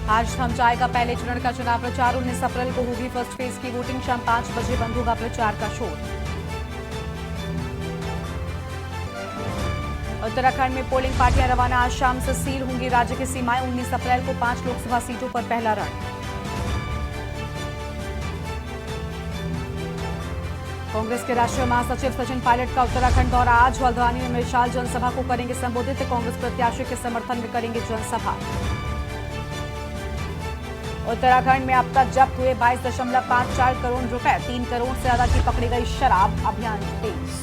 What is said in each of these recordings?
आज थम जाएगा पहले चरण का चुनाव प्रचार। 19 अप्रैल को होगी फर्स्ट फेज की वोटिंग। शाम 5 बजे बंद होगा प्रचार का शोर। उत्तराखंड में पोलिंग पार्टियां रवाना। आज शाम से सील होंगी राज्य की सीमाएं। 19 अप्रैल को 5 लोकसभा सीटों पर पहला रण। कांग्रेस के राष्ट्रीय महासचिव सचिन पायलट का उत्तराखंड दौरा। आज हल्द्वानी में विशाल जनसभा को करेंगे संबोधित। कांग्रेस प्रत्याशी के समर्थन में करेंगे जनसभा। उत्तराखंड में अब तक जब्त हुए 22.54 करोड़ रुपए। 3 करोड़ से ज्यादा की पकड़ी गई शराब। अभियान तेज।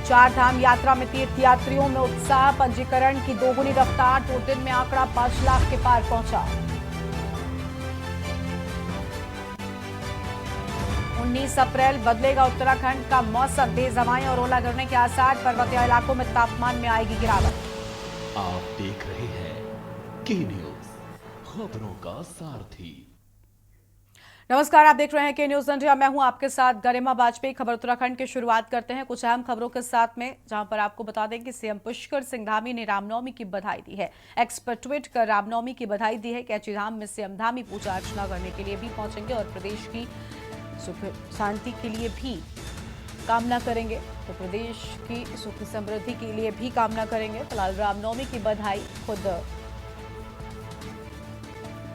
4 धाम यात्रा में तीर्थयात्रियों में उत्साह। पंजीकरण की दोगुनी रफ्तार। 2 दिन में आंकड़ा 5 लाख के पार पहुंचा। 19 अप्रैल बदलेगा उत्तराखंड का मौसम। तेज हवाएं और ओला गिरने के आसार। पर्वतीय इलाकों में तापमान में आएगी गिरावट। आप देख रहे हैं के न्यूज, खबरों का सारथी। नमस्कार, आप देख रहे हैं के न्यूज इंडिया। मैं हूं आपके साथ गरिमा वाजपेयी। खबर उत्तराखंड की शुरुआत करते हैं कुछ अहम खबरों के साथ में, जहां पर आपको बता दें कि सीएम पुष्कर सिंह धामी ने रामनवमी की बधाई दी है। एक्स पर ट्वीट कर रामनवमी की बधाई दी है। कैची धाम में सीएम धामी पूजा अर्चना करने के लिए भी पहुंचेंगे और प्रदेश की सुख शांति के लिए भी कामना करेंगे। तो प्रदेश की सुख समृद्धि के लिए भी कामना करेंगे। फिलहाल रामनवमी की बधाई खुद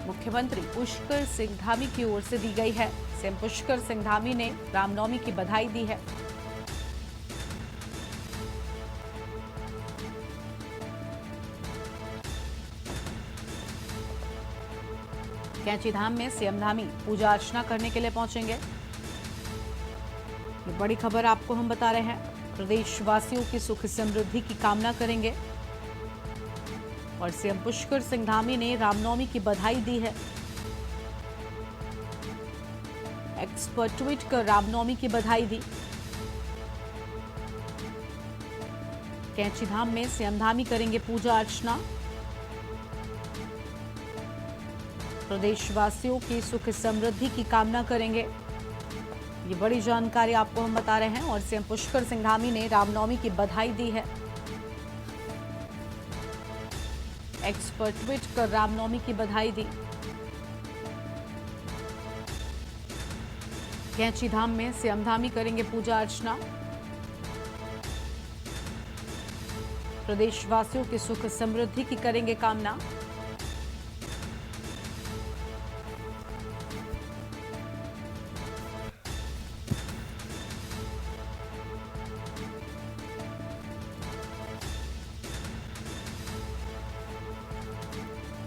मुख्यमंत्री पुष्कर सिंह धामी की ओर से दी गई है। सीएम पुष्कर सिंह धामी ने रामनवमी की बधाई दी है। कैची धाम में सीएम धामी पूजा अर्चना करने के लिए पहुंचेंगे। ये बड़ी खबर आपको हम बता रहे हैं। प्रदेशवासियों की सुख समृद्धि की कामना करेंगे और सीएम पुष्कर सिंह धामी ने रामनवमी की बधाई दी है। एक्स पर ट्वीट कर रामनवमी की बधाई दी। कैची धाम में सीएम धामी करेंगे पूजा अर्चना। प्रदेशवासियों की सुख समृद्धि की कामना करेंगे। ये बड़ी जानकारी आपको हम बता रहे हैं और सीएम पुष्कर सिंह धामी ने रामनवमी की बधाई दी है। एक्स पर ट्वीट कर रामनवमी की बधाई दी। कैची धाम में सीएम धामी करेंगे पूजा अर्चना। प्रदेशवासियों की सुख समृद्धि की करेंगे कामना।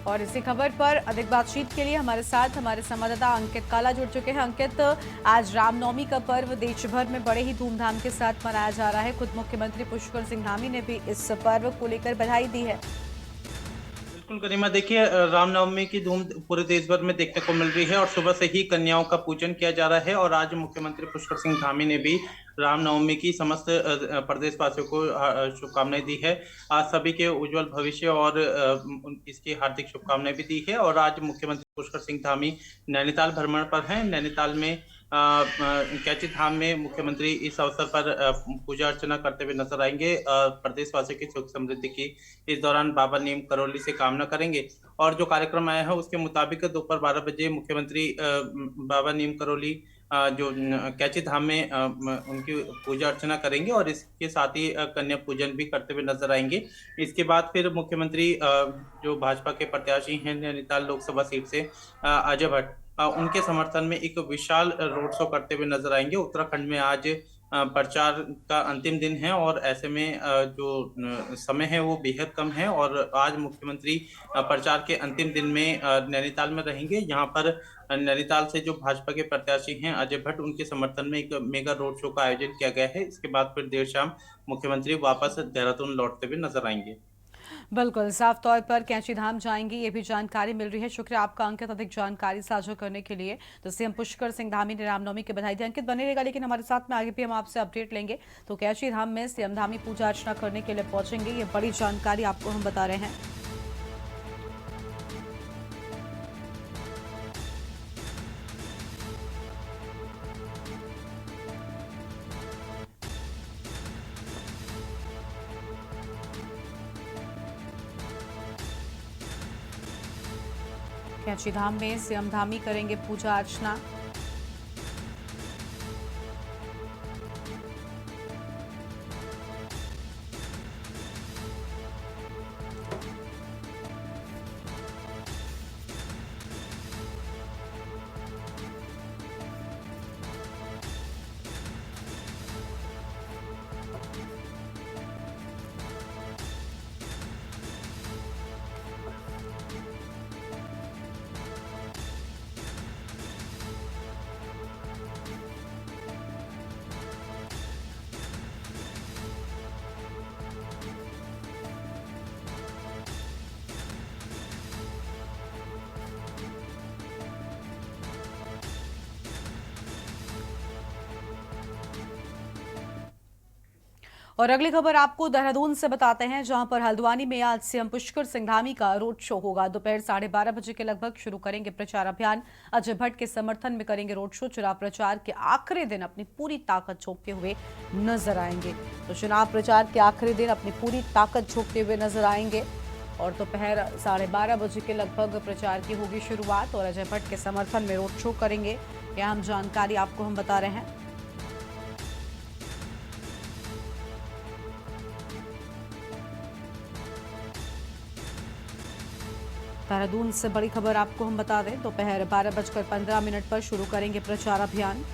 और इसी खबर पर अधिक बातचीत के लिए हमारे साथ हमारे संवाददाता अंकित काला जुड़ चुके हैं। अंकित, आज रामनवमी का पर्व देश भर में बड़े ही धूमधाम के साथ मनाया जा रहा है। खुद मुख्यमंत्री पुष्कर सिंह धामी ने भी इस पर्व को लेकर बधाई दी है। बिल्कुल गरिमा, देखिए रामनवमी की धूम पूरे देश भर में देखने को मिल रही है और सुबह से ही कन्याओं का पूजन किया जा रहा है। और आज मुख्यमंत्री पुष्कर सिंह धामी ने भी रामनवमी की समस्त प्रदेशवासियों को शुभकामनाएं दी है। आज सभी के उज्जवल भविष्य और इसकी हार्दिक शुभकामनाएं भी दी है। और आज मुख्यमंत्री पुष्कर सिंह धामी नैनीताल भ्रमण पर हैं। नैनीताल में कैची धाम में मुख्यमंत्री इस अवसर पर पूजा अर्चना करते हुए नजर आएंगे। प्रदेशवासियों की सुख समृद्धि की इस दौरान बाबा नीम करोली से कामना करेंगे। और जो कार्यक्रम आया है उसके मुताबिक दोपहर 12 बजे मुख्यमंत्री बाबा नीम करोली जो कैची धाम में उनकी पूजा अर्चना करेंगे और इसके साथ ही कन्या पूजन भी करते हुए नजर आएंगे। इसके बाद फिर मुख्यमंत्री जो भाजपा के प्रत्याशी हैं नैनीताल लोकसभा सीट से अजय भट्ट, उनके समर्थन में एक विशाल रोड शो करते हुए नजर आएंगे। उत्तराखंड में आज प्रचार का अंतिम दिन है और ऐसे में जो समय है वो बेहद कम है। और आज मुख्यमंत्री प्रचार के अंतिम दिन में नैनीताल में रहेंगे। यहाँ पर नैनीताल से जो भाजपा के प्रत्याशी हैं अजय भट्ट, उनके समर्थन में एक मेगा रोड शो का आयोजन किया गया है। इसके बाद फिर देर शाम मुख्यमंत्री वापस देहरादून लौटते हुए नजर आएंगे। बिल्कुल, साफ तौर पर कैची धाम जाएंगे, ये भी जानकारी मिल रही है। शुक्रिया आपका अंकित, अधिक जानकारी साझा करने के लिए। तो सीएम पुष्कर सिंह धामी ने रामनवमी की बधाई दी। अंकित बने रहेगा, लेकिन हमारे साथ में आगे भी हम आपसे अपडेट लेंगे। तो कैची धाम में सीएम धामी पूजा अर्चना करने के लिए पहुंचेंगे, ये बड़ी जानकारी आपको हम बता रहे हैं। कैची धाम में सीएम धामी करेंगे पूजा अर्चना। और अगली खबर आपको देहरादून से बताते हैं, जहां पर हल्द्वानी में आज सीएम पुष्कर सिंह धामी का रोड शो होगा। दोपहर 12:30 बजे के लगभग शुरू करेंगे प्रचार अभियान। अजय भट्ट के समर्थन में करेंगे रोड शो। चुनाव प्रचार के आखिरी दिन अपनी पूरी ताकत झोंकते हुए नजर आएंगे। तो चुनाव प्रचार के आखिरी दिन अपनी पूरी ताकत झोंकते हुए नजर आएंगे और दोपहर 12:30 बजे के लगभग प्रचार की होगी शुरुआत और अजय भट्ट के समर्थन में रोड शो करेंगे। यह अहम जानकारी आपको हम बता रहे हैं। देहरादून से बड़ी खबर आपको हम बता दें, दोपहर 12:15 पर शुरू करेंगे प्रचार अभियान।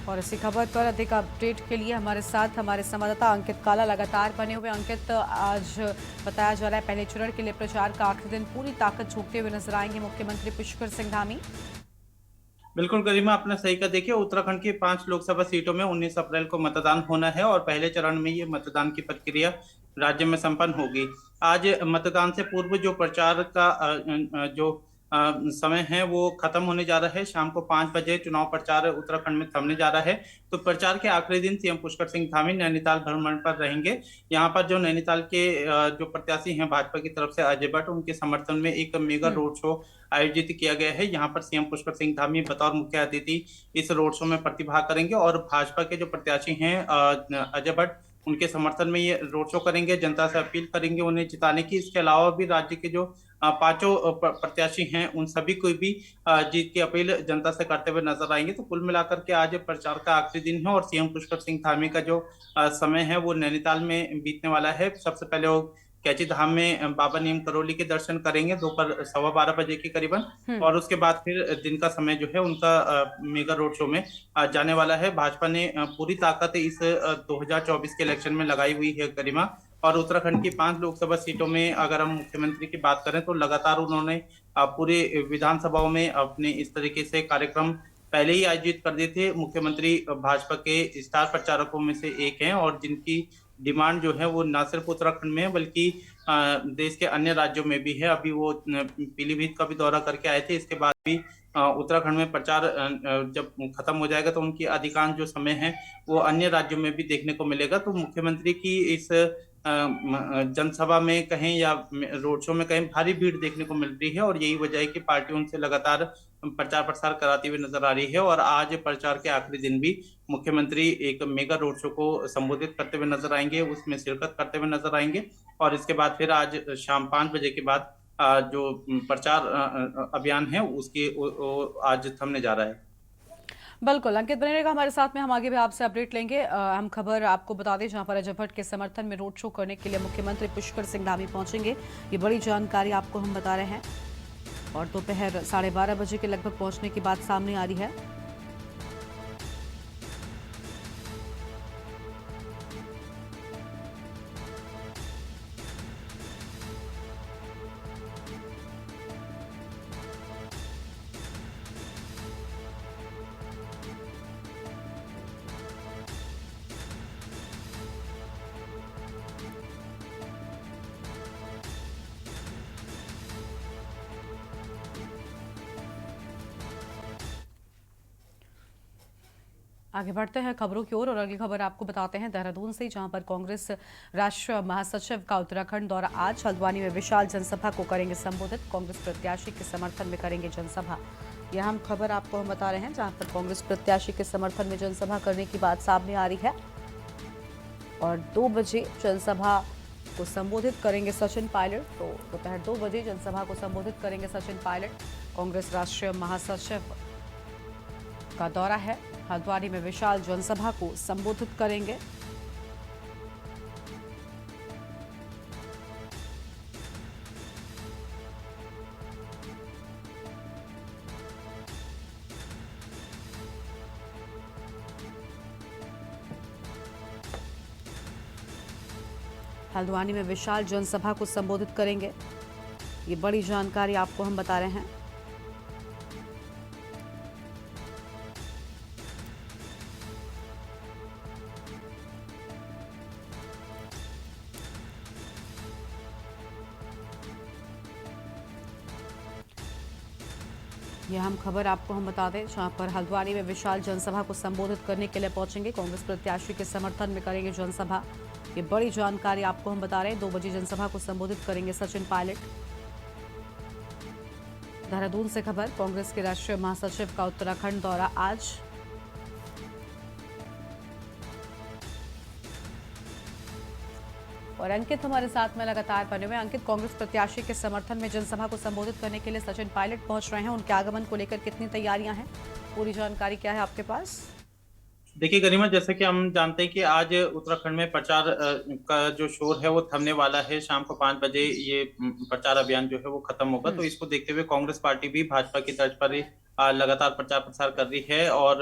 और इसी खबर पर अधिक अपडेट के लिए हमारे साथ हमारे संवाददाता अंकित काला लगातार बने हुए। अंकित, आज बताया जा रहा है पहले चरण के लिए प्रचार का आखिरी दिन पूरी ताकत झोंकते हुए नजर आएंगे मुख्यमंत्री पुष्कर सिंह धामी। बिल्कुल गरिमा, आपने सही कहा। देखिए, उत्तराखंड की 5 लोकसभा सीटों में 19 अप्रैल को मतदान होना है और पहले चरण में ये मतदान की प्रक्रिया राज्य में संपन्न होगी। आज मतदान से पूर्व जो प्रचार का जो समय है वो खत्म होने जा रहा है। शाम को 5 बजे चुनाव प्रचार उत्तराखंड में थमने जा रहा है। तो प्रचार के आखिरी दिन सीएम पुष्कर सिंह धामी नैनीताल भ्रमण पर रहेंगे। यहाँ पर जो नैनीताल के जो प्रत्याशी हैं भाजपा की तरफ से अजय भट्ट, उनके समर्थन में एक मेगा रोड शो आयोजित किया गया है। यहाँ पर सीएम पुष्कर सिंह धामी बतौर मुख्य अतिथि इस रोड शो में प्रतिभाग करेंगे और भाजपा के जो प्रत्याशी हैं अजय भट्ट, उनके समर्थन में ये रोड शो करेंगे, जनता से अपील करेंगे उन्हें जिताने की। इसके अलावा भी राज्य के जो 5 प्रत्याशी हैं उन सभी को भी जीत की अपील जनता से करते हुए नजर आएंगे। तो कुल मिलाकर के आज प्रचार का आखिरी दिन है और सीएम पुष्कर सिंह धामी का जो समय है वो नैनीताल में बीतने वाला है। सबसे पहले वो कैची धाम में बाबा नीम करोली के दर्शन करेंगे दोपहर 12:15 बजे के करीबन और उसके बाद फिर दिन का समय जो है उनका मेगा रोड शो में जाने वाला है। भाजपा ने पूरी ताकत इस 2024 के इलेक्शन में लगाई हुई है गरिमा। और उत्तराखंड की 5 लोकसभा सीटों में अगर हम मुख्यमंत्री की बात करें तो लगातार उन्होंने पूरे विधानसभाओं में अपने इस तरीके से कार्यक्रम पहले ही आयोजित कर दिए थे। मुख्यमंत्री भाजपा के स्टार प्रचारकों में से एक हैं और जिनकी डिमांड जो है वो न सिर्फ उत्तराखंड में है बल्कि देश के अन्य राज्यों में भी है। अभी वो पीलीभीत का भी दौरा करके आए थे। इसके बाद भी उत्तराखंड में प्रचार जब खत्म हो जाएगा तो उनकी अधिकांश जो समय है वो अन्य राज्यों में भी देखने को मिलेगा। तो मुख्यमंत्री की इस जनसभा में कहें या रोड शो में कहें भारी भीड़ देखने को मिल रही है और यही वजह है कि पार्टी उनसे लगातार प्रचार प्रसार कराती हुई नजर आ रही है। और आज प्रचार के आखिरी दिन भी मुख्यमंत्री एक मेगा रोड शो को संबोधित करते हुए नजर आएंगे, उसमें शिरकत करते हुए नजर आएंगे और इसके बाद फिर आज शाम 5 बजे के बाद जो प्रचार अभियान है उसकी आज थमने जा रहा है। बिल्कुल, अंकित बने रहेगा हमारे साथ में, हम आगे भी आपसे अपडेट लेंगे। हम खबर आपको बता दें, जहां पर अजय भट्ट के समर्थन में रोड शो करने के लिए मुख्यमंत्री पुष्कर सिंह धामी पहुंचेंगे। ये बड़ी जानकारी आपको हम बता रहे हैं और दोपहर 12:30 बजे के लगभग पहुंचने की बात सामने आ रही है। आगे बढ़ते हैं खबरों की ओर और अगली खबर आपको बताते हैं देहरादून से, जहां पर कांग्रेस राष्ट्रीय महासचिव का उत्तराखंड दौरा। आज हल्द्वानी में विशाल जनसभा को करेंगे संबोधित। कांग्रेस प्रत्याशी के समर्थन में करेंगे जनसभा। यह हम खबर आपको हम बता रहे हैं, जहां पर कांग्रेस प्रत्याशी के समर्थन में जनसभा करने की बात सामने आ रही है और 2 बजे जनसभा को संबोधित करेंगे सचिन पायलट। तो दोपहर 2 बजे जनसभा को संबोधित करेंगे सचिन पायलट। कांग्रेस राष्ट्रीय महासचिव का दौरा है, हल्द्वानी में विशाल जनसभा को संबोधित करेंगे। हल्द्वानी में विशाल जनसभा को संबोधित करेंगे, ये बड़ी जानकारी आपको हम बता रहे हैं। यह हम खबर आपको हम बता दें, जहां पर हल्द्वानी में विशाल जनसभा को संबोधित करने के लिए पहुंचेंगे। कांग्रेस प्रत्याशी के समर्थन में करेंगे जनसभा, ये बड़ी जानकारी आपको हम बता रहे हैं। 2 बजे जनसभा को संबोधित करेंगे सचिन पायलट। देहरादून से खबर, कांग्रेस के राष्ट्रीय महासचिव का उत्तराखंड दौरा आज। और अंकित हमारे साथ में लगातार बने हुए। अंकित, कांग्रेस प्रत्याशी के समर्थन में जनसभा को संबोधित करने के लिए सचिन पायलट पहुंच रहे हैं, उनके आगमन को लेकर कितनी तैयारियां हैं, पूरी जानकारी क्या है आपके पास? देखिए गरिमा, जैसे कि हम जानते हैं कि आज उत्तराखंड में प्रचार का जो शोर है वो थमने वाला है। शाम को 5 बजे ये प्रचार अभियान जो है वो खत्म होगा। तो इसको देखते हुए कांग्रेस पार्टी भी भाजपा की तर्ज पर ही लगातार प्रचार प्रसार कर रही है और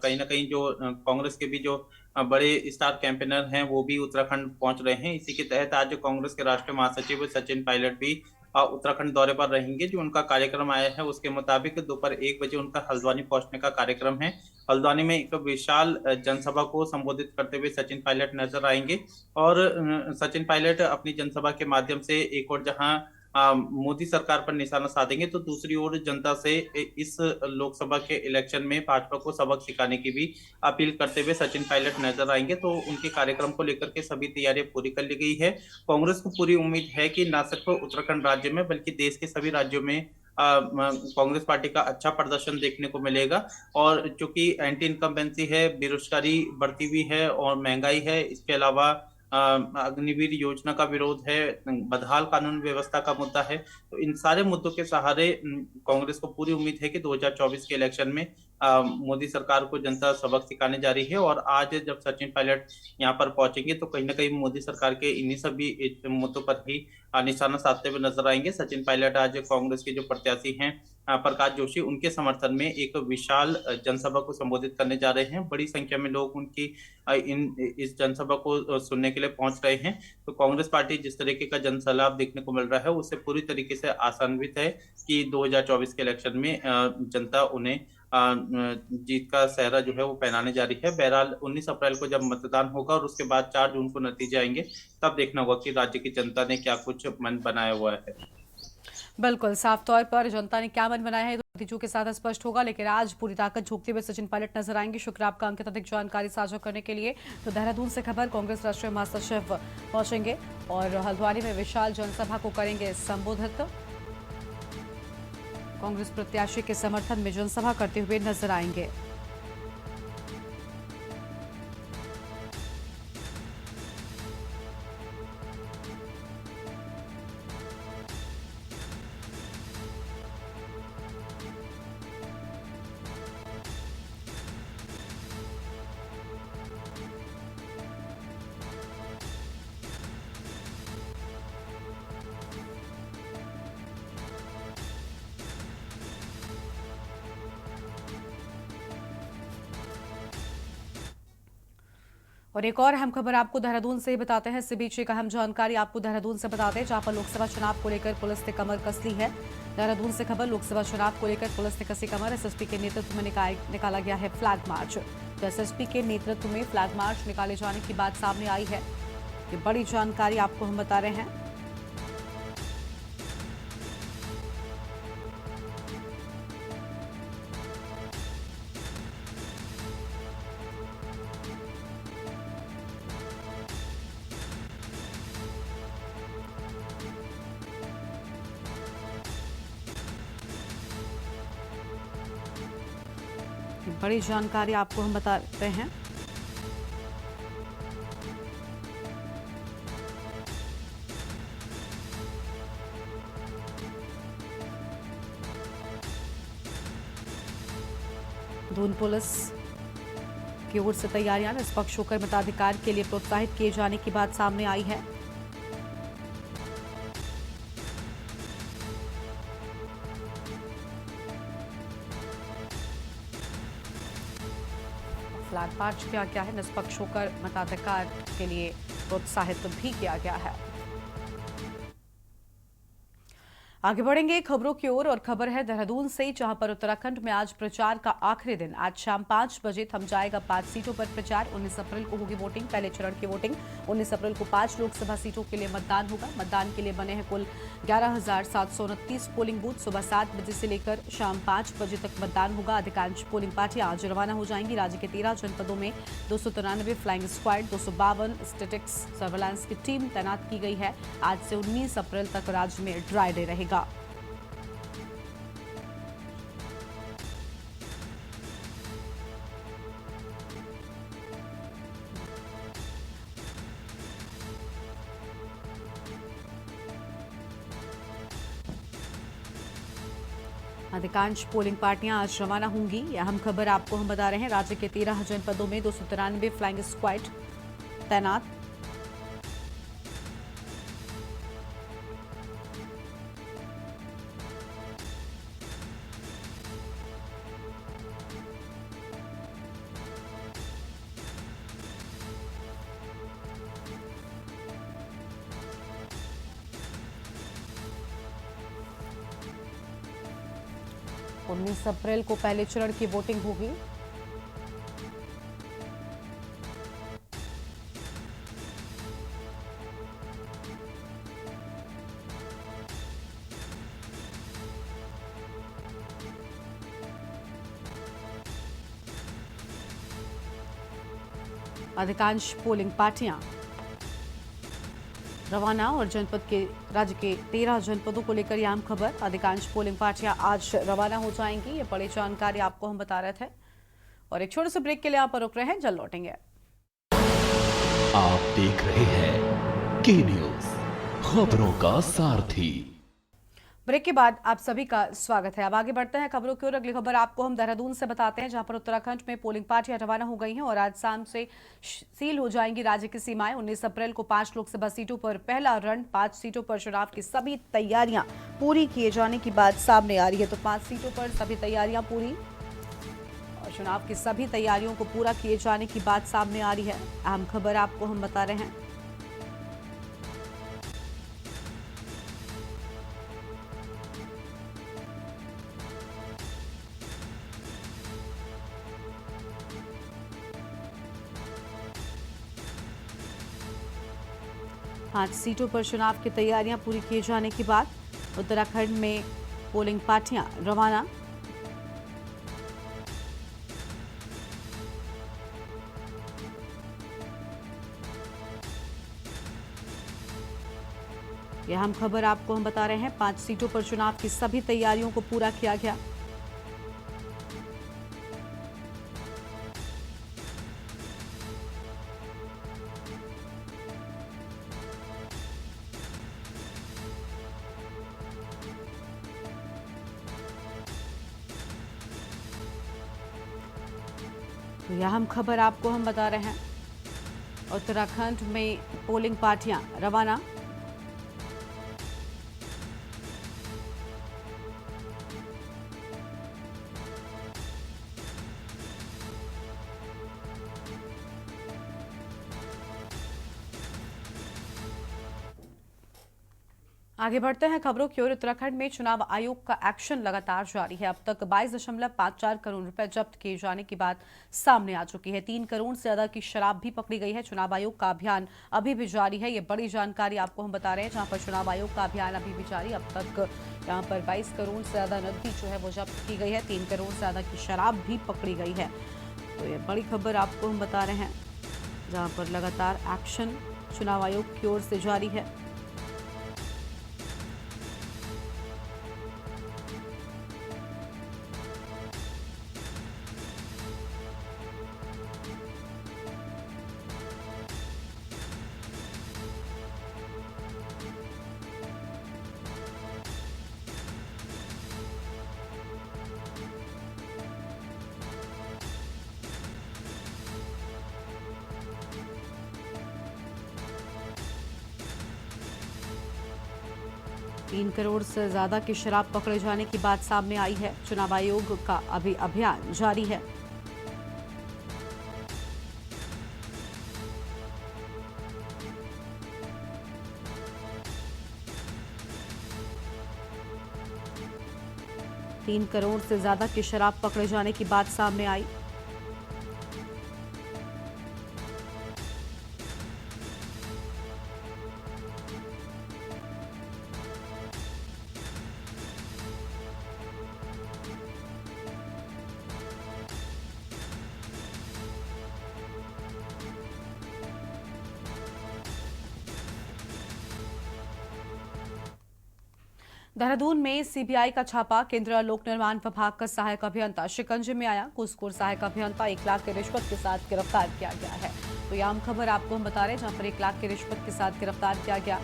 कहीं ना कहीं जो कांग्रेस के भी जो बड़े स्टार कैंपेनर हैं वो भी उत्तराखंड पहुंच रहे हैं। इसी के तहत आज कांग्रेस के राष्ट्रीय महासचिव सचिन पायलट भी उत्तराखंड दौरे पर रहेंगे। जो उनका कार्यक्रम आया है उसके मुताबिक दोपहर 1 बजे उनका हल्द्वानी पहुंचने का कार्यक्रम है। हल्द्वानी में एक विशाल जनसभा को संबोधित करते हुए सचिन पायलट नजर आएंगे और सचिन पायलट अपनी जनसभा के माध्यम से एक और जहां मोदी सरकार पर निशाना साधेंगे, तो दूसरी ओर जनता से इस लोकसभा के इलेक्शन में भाजपा को सबक सिखाने की भी अपील करते हुए सचिन पायलट नजर आएंगे। तो उनके कार्यक्रम को लेकर के सभी तैयारियां पूरी कर ली गई है। कांग्रेस को पूरी उम्मीद है कि न सिर्फ उत्तराखंड राज्य में बल्कि देश के सभी राज्यों में कांग्रेस पार्टी का अच्छा प्रदर्शन देखने को मिलेगा। और चूंकि एंटी इनकम्बेंसी है, बेरोजगारी बढ़ती हुई है और महंगाई है, इसके अलावा अग्निवीर योजना का विरोध है, बदहाल कानून व्यवस्था का मुद्दा है, तो इन सारे मुद्दों के सहारे कांग्रेस को पूरी उम्मीद है कि 2024 के इलेक्शन में मोदी सरकार को जनता सबक सिखाने जा रही है। और आज जब सचिन पायलट यहाँ पर पहुंचेंगे तो कहीं ना कहीं मोदी सरकार के इन्हीं सभी मुद्दों पर ही निशाना साधते हुए नजर आएंगे। सचिन पायलट आज कांग्रेस के जो प्रत्याशी हैं प्रकाश जोशी, उनके समर्थन में एक विशाल जनसभा को संबोधित करने जा रहे हैं। बड़ी संख्या में लोग उनकी इस जनसभा को सुनने के लिए पहुंच रहे हैं। तो कांग्रेस पार्टी जिस तरीके का जनसलाब देखने को मिल रहा है उससे पूरी तरीके से आशान्वित है कि 2024 के इलेक्शन में जनता उन्हें जीत का सेहरा जो है वो पहनाने जा रही है। बहरहाल 19 अप्रैल को जब मतदान होगा और उसके बाद 4 जून को नतीजे आएंगे, तब देखना होगा कि राज्य की जनता ने क्या कुछ मन बनाया हुआ है। बिल्कुल, साफ तौर पर जनता ने क्या मन बनाया है तो नतीजों के साथ स्पष्ट होगा, लेकिन आज पूरी ताकत झोंकते हुए सचिन पायलट नजर आएंगे। शुक्र आपका अंकित, अधिक जानकारी साझा करने के लिए। तो देहरादून से खबर, कांग्रेस राष्ट्रीय महासचिव पहुंचेंगे और हल्द्वानी में विशाल जनसभा को करेंगे संबोधित। कांग्रेस प्रत्याशी के समर्थन में जनसभा करते हुए नजर आएंगे। और एक और अहम खबर आपको देहरादून से ही बताते हैं। इसी बीच एक अहम जानकारी आपको देहरादून से बताते हैं, जहां पर लोकसभा चुनाव को लेकर पुलिस ने कमर कस ली है। देहरादून से खबर, लोकसभा चुनाव को लेकर पुलिस ने कसी कमर। एसएसपी के नेतृत्व में निकाला गया है फ्लैग मार्च। तो एसएसपी के नेतृत्व में फ्लैग मार्च निकाले जाने की बात सामने आई है। ये बड़ी जानकारी आपको हम बता रहे हैं। बड़ी जानकारी आपको हम बताते हैं। दून पुलिस की ओर से तैयारियां निष्पक्ष होकर मताधिकार के लिए प्रोत्साहित किए जाने की बात सामने आई है। फ्लैग मार्च किया गया है, निष्पक्ष होकर मताधिकार के लिए प्रोत्साहित भी किया गया है। आगे बढ़ेंगे खबरों की ओर और खबर है देहरादून से, जहां पर उत्तराखंड में आज प्रचार का आखिरी दिन। आज शाम 5 बजे थम जाएगा 5 सीटों पर प्रचार। 19 अप्रैल को होगी वोटिंग, पहले चरण की वोटिंग। 19 अप्रैल को 5 लोकसभा सीटों के लिए मतदान होगा। मतदान के लिए बने हैं कुल 11,729 पोलिंग बूथ। सुबह 7 बजे से लेकर शाम 5 बजे तक मतदान होगा। अधिकांश पोलिंग पार्टियां आज रवाना हो जाएंगी। राज्य के 13 जनपदों में 293 फ्लाइंग स्क्वाड, 252 स्टैटिक्स सर्वेलांस की टीम तैनात की गई है। आज से 19 अप्रैल तक राज्य में ड्राई डे रहेगा। अधिकांश पोलिंग पार्टियां आज रवाना होंगी। यह अहम खबर आपको हम बता रहे हैं। राज्य के 13 जनपदों में 293 फ्लाइंग स्क्वाड तैनात। उन्नीस अप्रैल को पहले चरण की वोटिंग होगी। अधिकांश पोलिंग पार्टियां रवाना और राज्य के 13 जनपदों को लेकर यह अहम खबर। अधिकांश पोलिंग पार्टियां आज रवाना हो जाएंगी। ये बड़ी जानकारी आपको हम बता रहे थे और एक छोटे से ब्रेक के लिए यहाँ पर रुक रहे हैं, जल्द लौटेंगे। आप देख रहे हैं के न्यूज, खबरों का सारथी। ब्रेक के बाद आप सभी का स्वागत है। अब आगे बढ़ते हैं खबरों की ओर। अगली खबर आपको हम देहरादून से बताते हैं, जहां पर उत्तराखंड में पोलिंग पार्टियां रवाना हो गई हैं और आज शाम से सील हो जाएंगी राज्य की सीमाएं। 19 अप्रैल को 5 लोकसभा सीटों पर पहला रन, 5 सीटों पर चुनाव की सभी तैयारियां पूरी किए जाने की बात सामने आ रही है। तो 5 सीटों पर सभी तैयारियां पूरी और चुनाव की सभी तैयारियों को पूरा किए जाने की बात सामने आ रही है। अहम खबर आपको हम बता रहे हैं। पांच सीटों पर चुनाव की तैयारियां पूरी किए जाने के बाद उत्तराखंड में पोलिंग पार्टियां रवाना। यह हम खबर आपको हम बता रहे हैं। 5 सीटों पर चुनाव की सभी तैयारियों को पूरा किया गया। तो यह हम खबर आपको हम बता रहे हैं। उत्तराखंड में पोलिंग पार्टियां रवाना। आगे बढ़ते हैं खबरों की ओर। उत्तराखंड में चुनाव आयोग का एक्शन लगातार जारी है। अब तक 22.54 करोड़ रुपए जब्त किए जाने की बात सामने आ चुकी है। 3 करोड़ से ज्यादा की शराब भी पकड़ी गई है। चुनाव आयोग का अभियान अभी भी जारी है। ये बड़ी जानकारी आपको हम बता रहे हैं, जहां पर चुनाव आयोग का अभियान अभी भी जारी। अब तक यहाँ पर 22 करोड़ से ज्यादा नकदी जो है वो जब्त की गई है। 3 करोड़ से ज्यादा की शराब भी पकड़ी गई है। तो ये बड़ी खबर आपको हम बता रहे हैं, जहां पर लगातार एक्शन चुनाव आयोग की ओर से जारी है। 3 करोड़ से ज्यादा की शराब पकड़े जाने की बात सामने आई है। चुनाव आयोग का अभी अभियान जारी है। तीन करोड़ से ज्यादा की शराब पकड़े जाने की बात सामने आई। देहरादून में सीबीआई का छापा। केंद्रीय लोक निर्माण विभाग का सहायक अभियंता शिकंजे में आया। घूसखोर सहायक अभियंता 1 लाख की रिश्वत के साथ गिरफ्तार किया गया है। तो यह आम खबर आपको हम बता रहे हैं, जहां पर 1 लाख की रिश्वत के साथ गिरफ्तार किया गया।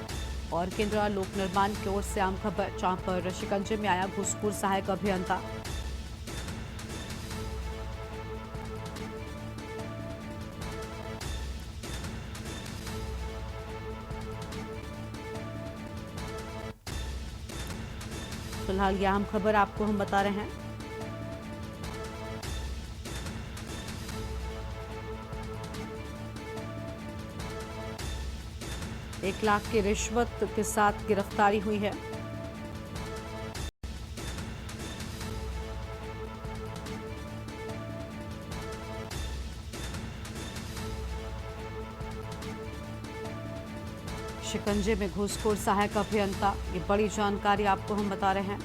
और केंद्रीय लोक निर्माण की ओर से आम खबर, जहां पर शिकंजे में आया घूसखोर सहायक अभियंता। फिलहाल यह अहम खबर आपको हम बता रहे हैं। एक लाख की रिश्वत के साथ गिरफ्तारी हुई है। शिकंजे में घूसखोर सहायक अभियंता, ये बड़ी जानकारी आपको हम बता रहे हैं।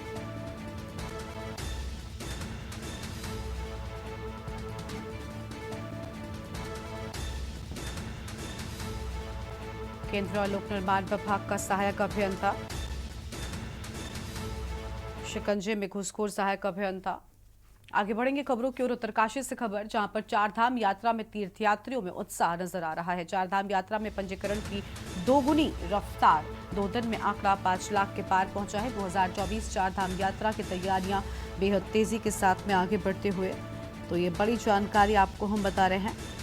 केंद्रीय लोक निर्माण विभाग का सहायक अभियंता, शिकंजे में घूसखोर सहायक अभियंता। आगे बढ़ेंगे खबरों की ओर। उत्तरकाशी से खबर, जहां पर चारधाम यात्रा में तीर्थयात्रियों में उत्साह नजर आ रहा है। चारधाम यात्रा में पंजीकरण की दोगुनी रफ्तार, 2 दिन में आंकड़ा 5 लाख के पार पहुंचा है। 2024 चारधाम यात्रा की तैयारियां बेहद तेजी के साथ में आगे बढ़ते हुए, तो ये बड़ी जानकारी आपको हम बता रहे हैं।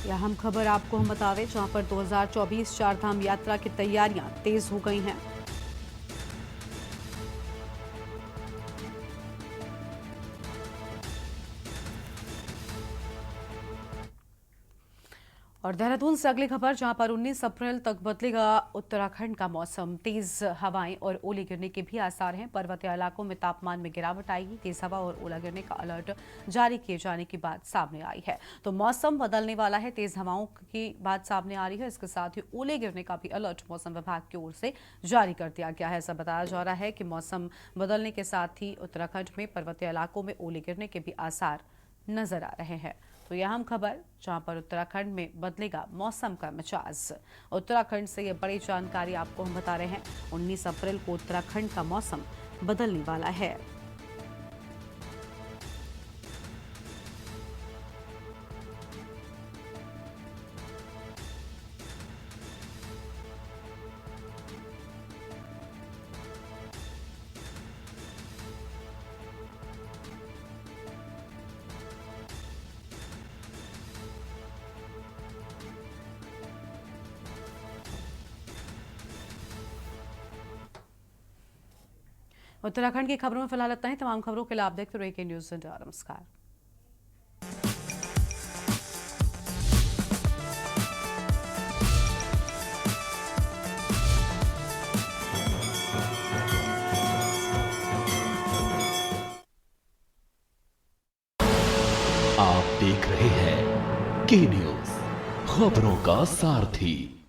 यह अहम खबर आपको हम बता दें, जहां पर 2024 चारधाम यात्रा की तैयारियां तेज हो गई हैं। और देहरादून से अगली खबर, जहां पर 19 अप्रैल तक बदलेगा उत्तराखंड का मौसम। तेज हवाएं और ओले गिरने के भी आसार हैं। पर्वतीय इलाकों में तापमान में गिरावट आएगी। तेज हवा और ओला गिरने का अलर्ट जारी किए जाने की बात सामने आई है। तो मौसम बदलने वाला है, तेज हवाओं की बात सामने आ रही है। इसके साथ ही ओले गिरने का भी अलर्ट मौसम विभाग की ओर से जारी कर दिया गया है। ऐसा बताया जा रहा है कि मौसम बदलने के साथ ही उत्तराखंड में पर्वतीय इलाकों में ओले गिरने के भी आसार नजर आ रहे हैं। तो यह अहम खबर, जहां पर उत्तराखंड में बदलेगा मौसम का मिजाज। उत्तराखंड से यह बड़ी जानकारी आपको हम बता रहे हैं। 19 अप्रैल को उत्तराखंड का मौसम बदलने वाला है। उत्तराखंड की खबरों में फिलहाल इतना ही। तमाम खबरों के लिए आप देखते रहिए के न्यूज़ इंडिया। नमस्कार। आप देख रहे हैं के न्यूज़, खबरों का सारथी।